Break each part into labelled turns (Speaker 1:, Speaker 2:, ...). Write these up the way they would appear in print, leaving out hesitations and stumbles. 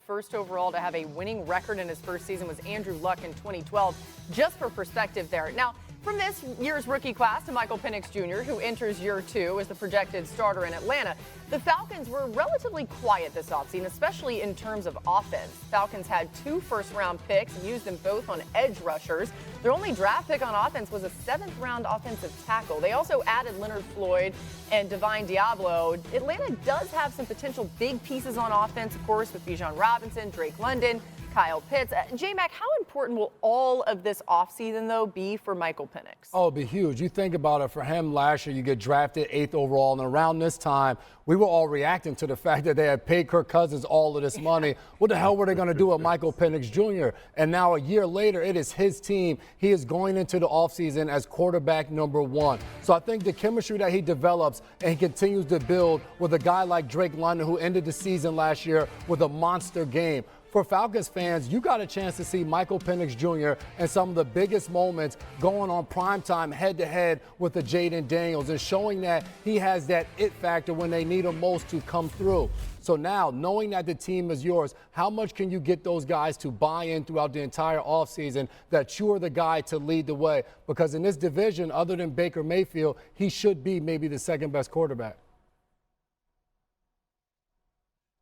Speaker 1: first overall to have a winning record in his first season was Andrew Luck in 2012. Just for perspective there. Now, from this year's rookie class to Michael Penix Jr., who enters year 2 as the projected starter in Atlanta, the Falcons were relatively quiet this offseason, especially in terms of offense. Falcons had 2 first-round picks and used them both on edge rushers. Their only draft pick on offense was a 7th-round offensive tackle. They also added Leonard Floyd and Divine Diablo. Atlanta does have some potential big pieces on offense, of course, with Bijan Robinson, Drake London, Kyle Pitts. J-Mac, how important will all of this offseason, though, be for Michael Penix?
Speaker 2: Oh, it'll be huge. You think about it, for him last year, you get drafted 8th overall, and around this time, we were all reacting to the fact that they had paid Kirk Cousins all of this money. What the hell were they going to do with Michael Penix Jr.? And now a year later, it is his team. He is going into the offseason as quarterback number 1. So I think the chemistry that he develops and he continues to build with a guy like Drake London, who ended the season last year with a monster game. For Falcons fans, you got a chance to see Michael Penix Jr. and some of the biggest moments going on primetime head-to-head with the Jayden Daniels and showing that he has that it factor when they need him most to come through. So now, knowing that the team is yours, how much can you get those guys to buy in throughout the entire offseason that you are the guy to lead the way? Because in this division, other than Baker Mayfield, he should be maybe the second-best quarterback.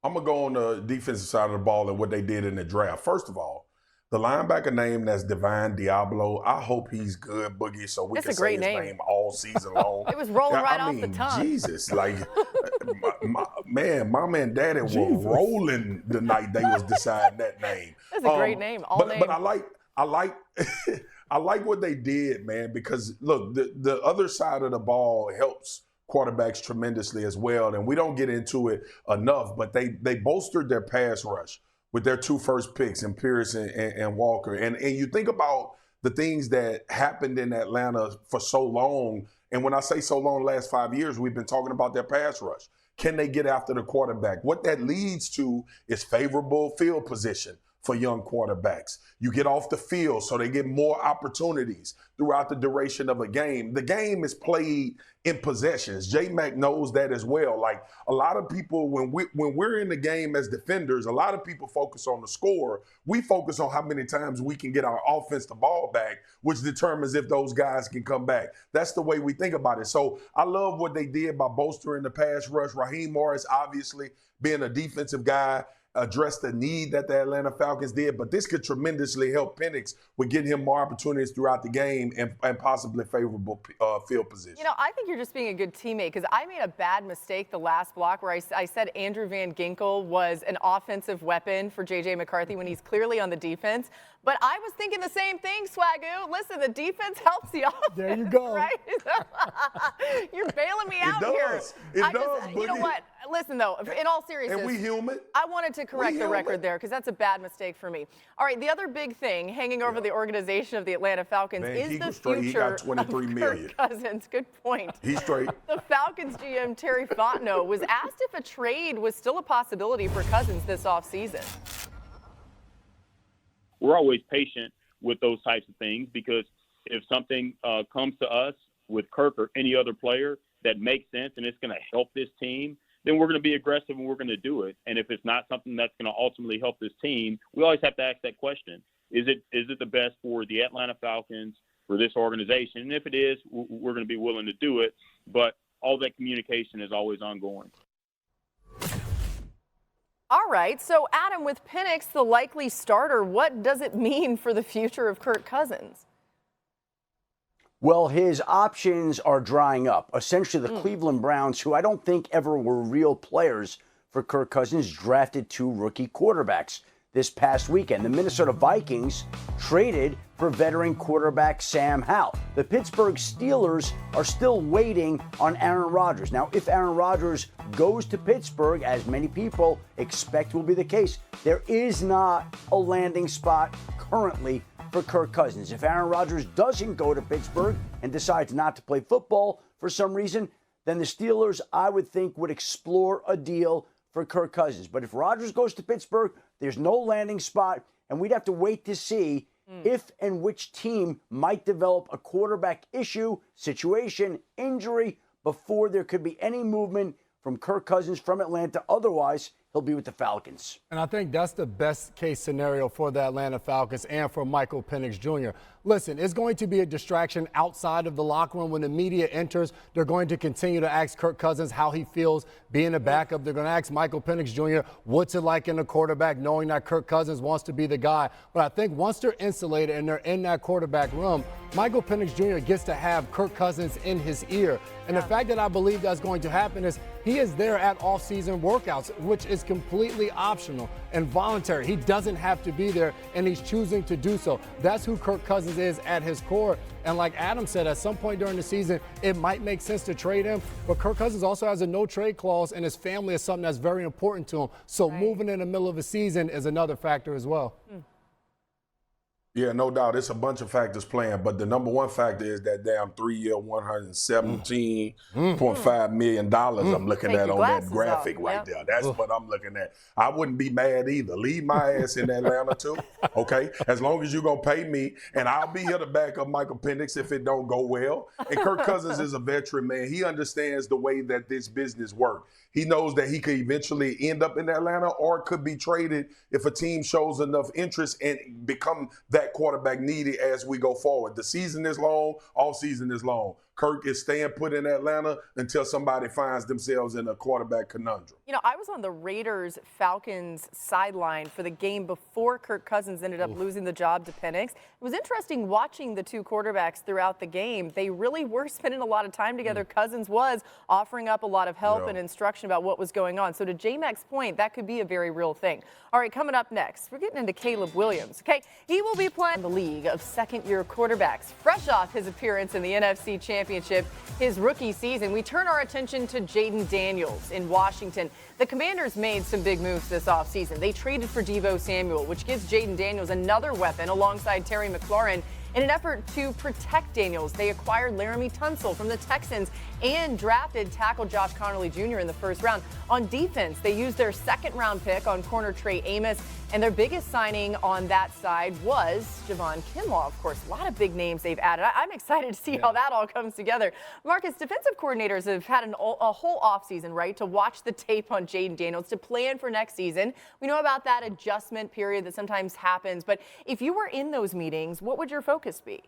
Speaker 3: I'm going to go on the defensive side of the ball and what they did in the draft. First of all, the linebacker name that's Divine Diablo, I hope he's good, Boogie, so we can say his name all season long.
Speaker 1: It was rolling off the tongue.
Speaker 3: Jesus, like, Mama and Daddy were rolling the night they was deciding that name.
Speaker 1: That's a great name,
Speaker 3: But I like I like what they did, man, because, look, the other side of the ball helps quarterbacks tremendously as well, and we don't get into it enough, but they bolstered their pass rush with their 2 first picks in Pierce and Walker. And you think about the things that happened in Atlanta for so long, and when I say so long, the last 5 years, we've been talking about their pass rush. Can they get after the quarterback? What that leads to is favorable field position for young quarterbacks. You get off the field so they get more opportunities throughout the duration of a game. The game is played in possessions. J-Mac knows that as well. Like, a lot of people, when we're in the game as defenders, a lot of people focus on the score. We focus on how many times we can get our offense the ball back, which determines if those guys can come back. That's the way we think about it. So I love what they did by bolstering the pass rush. Raheem Morris, obviously, being a defensive guy, address the need that the Atlanta Falcons did, but this could tremendously help Penix with getting him more opportunities throughout the game and possibly favorable field position.
Speaker 1: You know, I think you're just being a good teammate, because I made a bad mistake the last block where I said Andrew Van Ginkel was an offensive weapon for J.J. McCarthy when he's clearly on the defense. But I was thinking the same thing, Swagoo. Listen, the defense helps the offense.
Speaker 2: There you go.
Speaker 1: Right? You're bailing me out here.
Speaker 3: It does.
Speaker 1: You know what? Listen, though, in all seriousness,
Speaker 3: and we human.
Speaker 1: I wanted to correct the record there, because that's a bad mistake for me. All right, the other big thing hanging over the organization of the Atlanta Falcons is the future
Speaker 3: he got 23
Speaker 1: of
Speaker 3: million.
Speaker 1: Kirk Cousins. Good point.
Speaker 3: He's straight.
Speaker 1: The Falcons GM Terry Fontenot was asked if a trade was still a possibility for Cousins this offseason.
Speaker 4: We're always patient with those types of things, because if something comes to us with Kirk or any other player that makes sense and it's going to help this team, then we're going to be aggressive and we're going to do it. And if it's not something that's going to ultimately help this team, we always have to ask that question. Is it the best for the Atlanta Falcons, for this organization? And if it is, we're going to be willing to do it. But all that communication is always ongoing.
Speaker 1: All right, so Adam, with Penix the likely starter, what does it mean for the future of Kirk Cousins?
Speaker 5: Well, his options are drying up. Essentially, the Cleveland Browns, who I don't think ever were real players for Kirk Cousins, drafted 2 rookie quarterbacks this past weekend. The Minnesota Vikings traded for veteran quarterback Sam Howell. The Pittsburgh Steelers are still waiting on Aaron Rodgers. Now, if Aaron Rodgers goes to Pittsburgh, as many people expect will be the case, there is not a landing spot currently for Kirk Cousins. If Aaron Rodgers doesn't go to Pittsburgh and decides not to play football for some reason, then the Steelers, I would think, would explore a deal for Kirk Cousins. But if Rodgers goes to Pittsburgh, there's no landing spot, and we'd have to wait to see if and which team might develop a quarterback issue, situation, injury, before there could be any movement from Kirk Cousins from Atlanta. Otherwise, he'll he'll be with the Falcons.
Speaker 2: And I think that's the best case scenario for the Atlanta Falcons and for Michael Penix Jr. Listen, it's going to be a distraction outside of the locker room. When the media enters, they're going to continue to ask Kirk Cousins how he feels being a backup. They're going to ask Michael Penix Jr. what's it like in the quarterback, knowing that Kirk Cousins wants to be the guy. But I think once they're insulated and they're in that quarterback room, Michael Penix Jr. gets to have Kirk Cousins in his ear. And the fact that I believe that's going to happen is he is there at off-season workouts, which is completely optional and voluntary. He doesn't have to be there, and he's choosing to do so. That's who Kirk Cousins is at his core. And like Adam said, at some point during the season, it might make sense to trade him. But Kirk Cousins also has a no-trade clause, and his family is something that's very important to him. So moving in the middle of a season is another factor as well.
Speaker 3: Yeah, no doubt. It's a bunch of factors playing, but the number one factor is that damn 3-year, $117.5 million I'm looking at on that graphic right there. That's what I'm looking at. I wouldn't be mad either. Leave my ass in Atlanta too, okay? As long as you're going to pay me, and I'll be here to back up Michael Penix if it don't go well. And Kirk Cousins is a veteran, man. He understands the way that this business works. He knows that he could eventually end up in Atlanta or could be traded if a team shows enough interest and become that quarterback needed as we go forward. The season is long, all season is long. Kirk is staying put in Atlanta until somebody finds themselves in a quarterback conundrum.
Speaker 1: You know, I was on the Raiders-Falcons sideline for the game before Kirk Cousins ended up losing the job to Penix. It was interesting watching the two quarterbacks throughout the game. They really were spending a lot of time together. Cousins was offering up a lot of help and instruction about what was going on. So to J-Mac's point, that could be a very real thing. All right, coming up next, we're getting into Caleb Williams. Okay, he will be playing in the league of second-year quarterbacks. Fresh off his appearance in the NFC Championship, his rookie season, we turn our attention to Jayden Daniels in Washington. The Commanders made some big moves this offseason. They traded for Deebo Samuel, which gives Jayden Daniels another weapon alongside Terry McLaurin. In an effort to protect Daniels, they acquired Laramie Tunsil from the Texans and drafted tackle Josh Connerly Jr. in the first round. On defense, they used their second-round pick on corner Trey Amos, and their biggest signing on that side was Javon Kinlaw. Of course, a lot of big names they've added. I'm excited to see how that all comes together. Marcus, defensive coordinators have had a whole offseason, right, to watch the tape on Jayden Daniels, to plan for next season. We know about that adjustment period that sometimes happens, but if you were in those meetings, what would your focus be?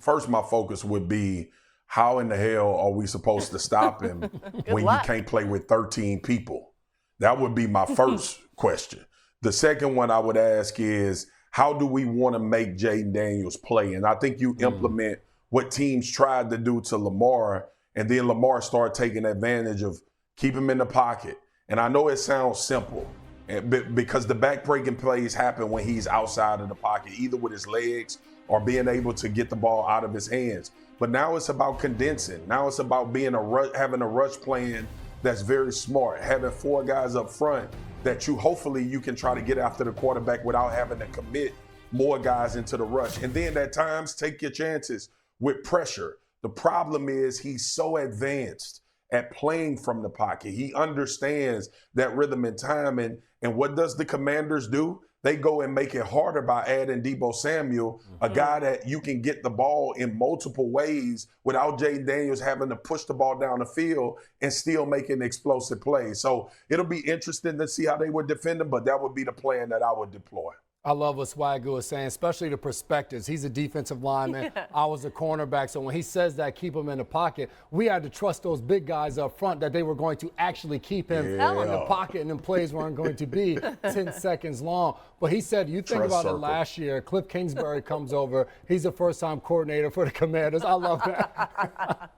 Speaker 3: First, my focus would be, how in the hell are we supposed to stop him when you can't play with 13 people? That would be my first question. The second one I would ask is, how do we want to make Jayden Daniels play? And I think you implement what teams tried to do to Lamar, and then Lamar started taking advantage of keep him in the pocket. And I know it sounds simple, because the back-breaking plays happen when he's outside of the pocket, either with his legs or being able to get the ball out of his hands. But now it's about condensing. Now it's about having a rush plan that's very smart, having four guys up front that hopefully you can try to get after the quarterback without having to commit more guys into the rush. And then at times, take your chances with pressure. The problem is he's so advanced at playing from the pocket. He understands that rhythm and timing. And what does the Commanders do? They go and make it harder by adding Deebo Samuel, a guy that you can get the ball in multiple ways without Jayden Daniels having to push the ball down the field and still making explosive plays. So it'll be interesting to see how they would defend him, but that would be the plan that I would deploy.
Speaker 2: I love what Swagger was saying, especially the perspectives. He's a defensive lineman. I was a cornerback. So when he says that, keep him in the pocket, we had to trust those big guys up front that they were going to actually keep him in the pocket, and then plays weren't going to be 10 seconds long. But he said, you think about it last year, Cliff Kingsbury comes over. He's a first-time coordinator for the Commanders. I love that.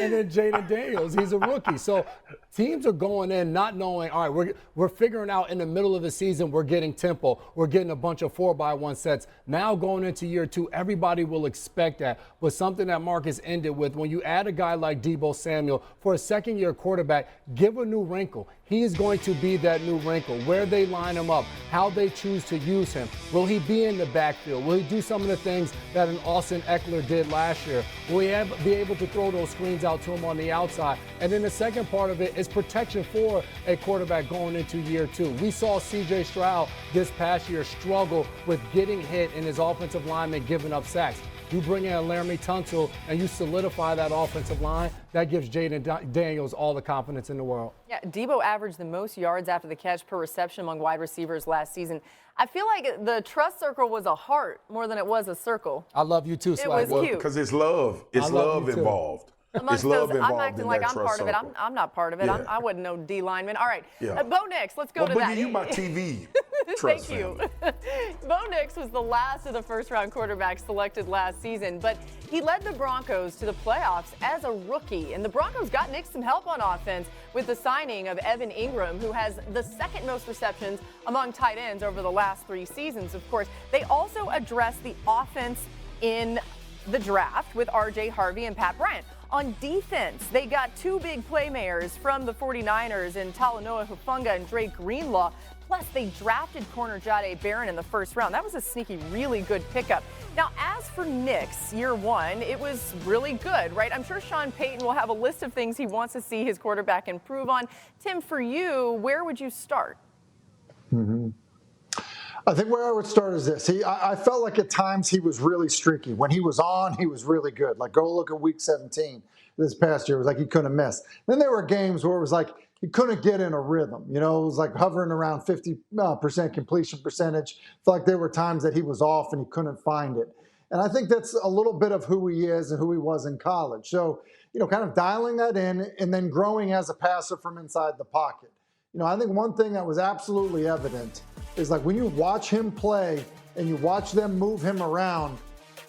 Speaker 2: And then Jayden Daniels, he's a rookie. So teams are going in not knowing, all right, we're figuring out in the middle of the season, we're getting tempo. We're getting a bunch of 4x1 sets. Now going into year two, everybody will expect that. But something that Marcus ended with, when you add a guy like Deebo Samuel for a second-year quarterback, give a new wrinkle. He is going to be that new wrinkle. Where they line him up, how they choose to use him. Will he be in the backfield? Will he do some of the things that an Austin Eckler did last year? Will he be able to throw those screens out to him on the outside? And then the second part of it is protection for a quarterback going into year two. We saw C.J. Stroud this past year struggle with getting hit and his offensive lineman giving up sacks. You bring in Laramie Tunsil and you solidify that offensive line. That gives Jayden Daniels all the confidence in the world.
Speaker 1: Yeah, Debo averaged the most yards after the catch per reception among wide receivers last season. I feel like the trust circle was a heart more than it was a circle.
Speaker 2: I love you too, Swag.
Speaker 1: It was cute.
Speaker 3: Because it's love. It's love involved.
Speaker 1: Amongst
Speaker 3: it's love
Speaker 1: those,
Speaker 3: involved
Speaker 1: I'm acting
Speaker 3: in
Speaker 1: like
Speaker 3: that
Speaker 1: I'm
Speaker 3: trust
Speaker 1: part of it.
Speaker 3: circle.
Speaker 1: I'm not part of it.
Speaker 3: Yeah.
Speaker 1: I wasn't no D lineman. All right,
Speaker 3: Yeah.
Speaker 1: Bo Nix, let's go to
Speaker 3: Boogie,
Speaker 1: that.
Speaker 3: you my TV trust
Speaker 1: Thank you.
Speaker 3: family.
Speaker 1: Bo Nix was the last of the first-round quarterbacks selected last season, but he led the Broncos to the playoffs as a rookie. And the Broncos got Nix some help on offense with the signing of Evan Ingram, who has the second most receptions among tight ends over the last 3 seasons. Of course, they also addressed the offense in the draft with R.J. Harvey and Pat Bryant. On defense, they got 2 big playmakers from the 49ers in Talanoa Hufanga and Drake Greenlaw. Plus, they drafted corner Jahdae Barron in the first round. That was a sneaky, really good pickup. Now, as for Nix, year 1, it was really good, right? I'm sure Sean Payton will have a list of things he wants to see his quarterback improve on. Tim, for you, where would you start?
Speaker 6: I think where I would start is this. I felt like at times he was really streaky. When he was on, he was really good. Like, go look at week 17 this past year. It was like he couldn't miss. Then there were games where it was like he couldn't get in a rhythm. You know, it was like hovering around 50% completion percentage. Felt like there were times that he was off and he couldn't find it. And I think that's a little bit of who he is and who he was in college. So, you know, kind of dialing that in and then growing as a passer from inside the pocket. You know, I think one thing that was absolutely evident is like when you watch him play and you watch them move him around,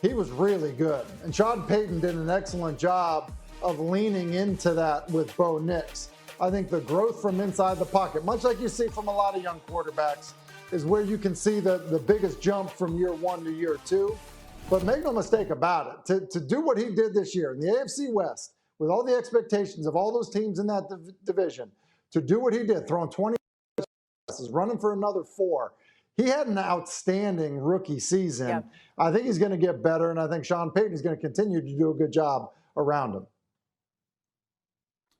Speaker 6: he was really good. And Sean Payton did an excellent job of leaning into that with Bo Nix. I think the growth from inside the pocket, much like you see from a lot of young quarterbacks, is where you can see the biggest jump from year 1 to year 2. But make no mistake about it, to do what he did this year in the AFC West, with all the expectations of all those teams in that division, to do what he did, throwing 20 passes, running for another 4. He had an outstanding rookie season.
Speaker 1: Yep.
Speaker 6: I think he's going to get better, and I think Sean Payton is going to continue to do a good job around him.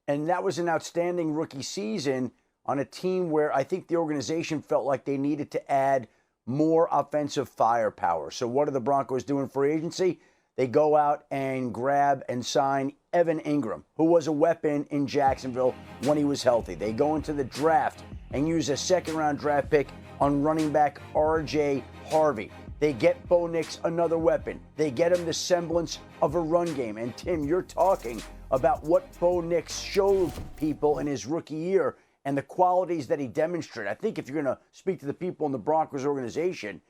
Speaker 5: And that was an outstanding rookie season on a team where I think the organization felt like they needed to add more offensive firepower. So what are the Broncos doing for agency? They go out and grab and sign Evan Ingram, who was a weapon in Jacksonville when he was healthy. They go into the draft and use a second-round draft pick on running back R.J. Harvey. They get Bo Nix another weapon. They get him the semblance of a run game. And Tim, you're talking about what Bo Nix showed people in his rookie year and the qualities that he demonstrated. I think if you're going to speak to the people in the Broncos organization,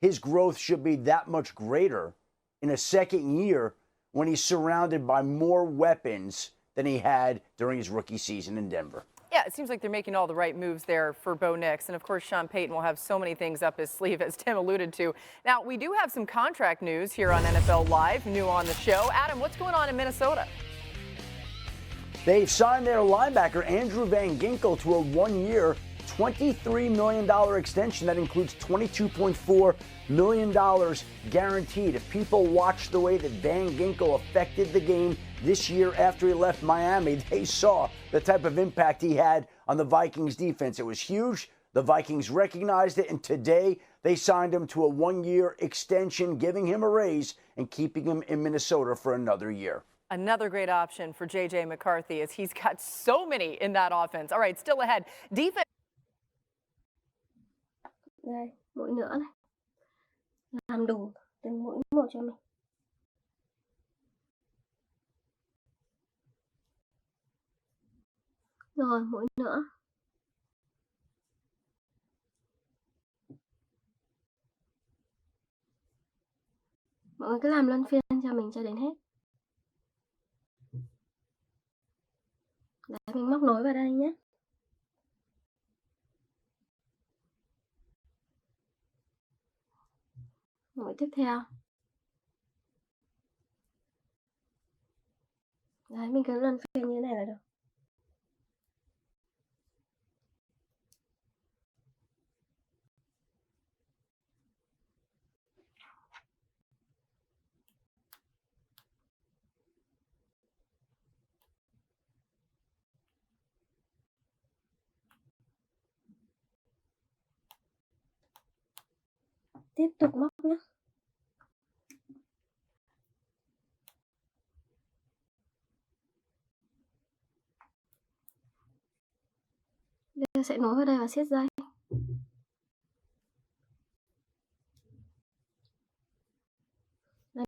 Speaker 5: his growth should be that much greater in a second year when he's surrounded by more weapons than he had during his rookie season in Denver.
Speaker 1: Yeah, it seems like they're making all the right moves there for Bo Nix. And, of course, Sean Payton will have so many things up his sleeve, as Tim alluded to. Now, we do have some contract news here on NFL Live, new on the show. Adam, what's going on in Minnesota?
Speaker 5: They've signed their linebacker, Andrew Van Ginkel, to a 1-year, $23 million extension. That includes $22.4 million guaranteed. If people watched the way that Van Ginkel affected the game this year after he left Miami, they saw the type of impact he had on the Vikings defense. It was huge. The Vikings recognized it, and today they signed him to a 1-year extension, giving him a raise and keeping him in Minnesota for another year.
Speaker 1: Another great option for J.J. McCarthy, as he's got so many in that offense. All right, still ahead. Defense.
Speaker 7: Đây, mũi nữa này. Làm đủ từng mũi một cho mình. Rồi, mũi nữa. Mọi người cứ làm luân phiên cho mình cho đến hết. Đấy, mình móc nối vào đây nhé. Mũi tiếp theo. Đấy, mình cứ luân phiên như thế này là được. Tiếp tục móc nhé. sẽ nối vào đây và siết dây.